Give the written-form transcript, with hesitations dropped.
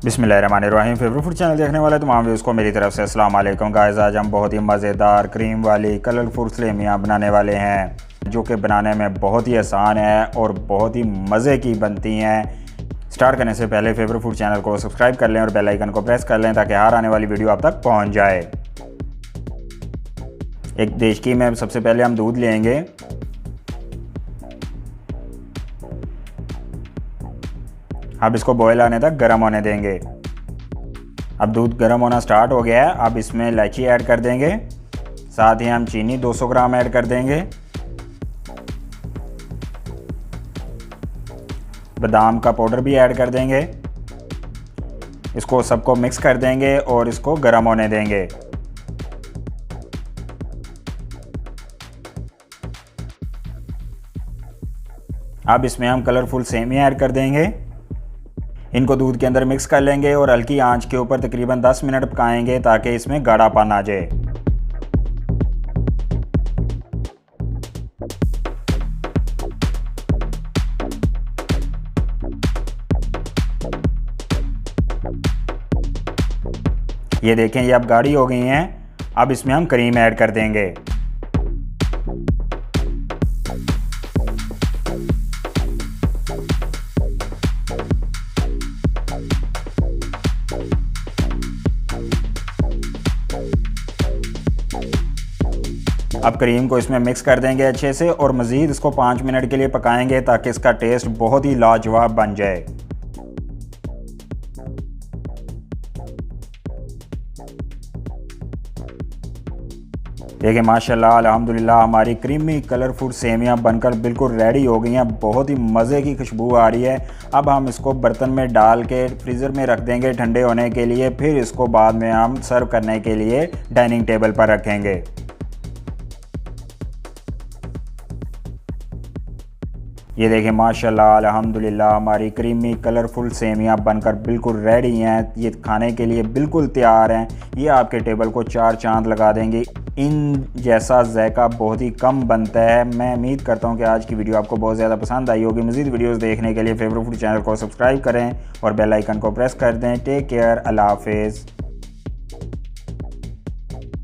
बिस्मिल्लाहिर्रहमानिर्रहीम। Favourite food channel देखने वाले तमाम व्यूज़ को मेरी तरफ से अस्सलाम वालेकुम। गाइस, आज हम बहुत ही मज़ेदार क्रीम वाली कलरफुल सेमियाँ बनाने वाले हैं जो कि बनाने में बहुत ही आसान है और बहुत ही मज़े की बनती हैं। स्टार्ट करने से पहले फेवरेट फूड चैनल को सब्सक्राइब कर लें और बेल आइकन को प्रेस कर लें ताकि हर आने वाली वीडियो आप तक पहुँच जाए। एक देशकी में सबसे पहले हम दूध लेंगे। अब इसको बॉयल आने तक गर्म होने देंगे। अब दूध गर्म होना स्टार्ट हो गया है। अब इसमें इलायची ऐड कर देंगे, साथ ही हम चीनी 200 ग्राम ऐड कर देंगे। बादाम का पाउडर भी ऐड कर देंगे। इसको सबको मिक्स कर देंगे और इसको गर्म होने देंगे। अब इसमें हम कलरफुल सेमियां ऐड कर देंगे। इनको दूध के अंदर मिक्स कर लेंगे और हल्की आंच के ऊपर तकरीबन 10 मिनट पकाएंगे ताकि इसमें गाढ़ापन आ जाए। ये देखें, ये अब गाढ़ी हो गई हैं। अब इसमें हम क्रीम ऐड कर देंगे। अब क्रीम को इसमें मिक्स कर देंगे अच्छे से और मज़ीद इसको 5 मिनट के लिए पकाएंगे ताकि इसका टेस्ट बहुत ही लाजवाब बन जाए। देखिए माशाल्लाह अल्हम्दुलिल्लाह हमारी क्रीमी कलरफुल सेमियां बनकर बिल्कुल रेडी हो गई हैं। बहुत ही मज़े की खुशबू आ रही है। अब हम इसको बर्तन में डाल के फ्रीज़र में रख देंगे ठंडे होने के लिए। फिर इसको बाद में हम सर्व करने के लिए डाइनिंग टेबल पर रखेंगे। ये देखिए माशाल्लाह अल्हम्दुलिल्लाह हमारी क्रीमी कलरफुल सेमियां बनकर बिल्कुल रेडी हैं। ये खाने के लिए बिल्कुल तैयार हैं। ये आपके टेबल को 4 चांद लगा देंगे। इन जैसा जायका बहुत ही कम बनता है। मैं उम्मीद करता हूँ कि आज की वीडियो आपको बहुत ज़्यादा पसंद आई होगी। मज़ीद वीडियोज़ देखने के लिए फेवरेट फूड चैनल को सब्सक्राइब करें और बेल आइकन को प्रेस कर दें। टेक केयर, अल्लाह हाफिज़।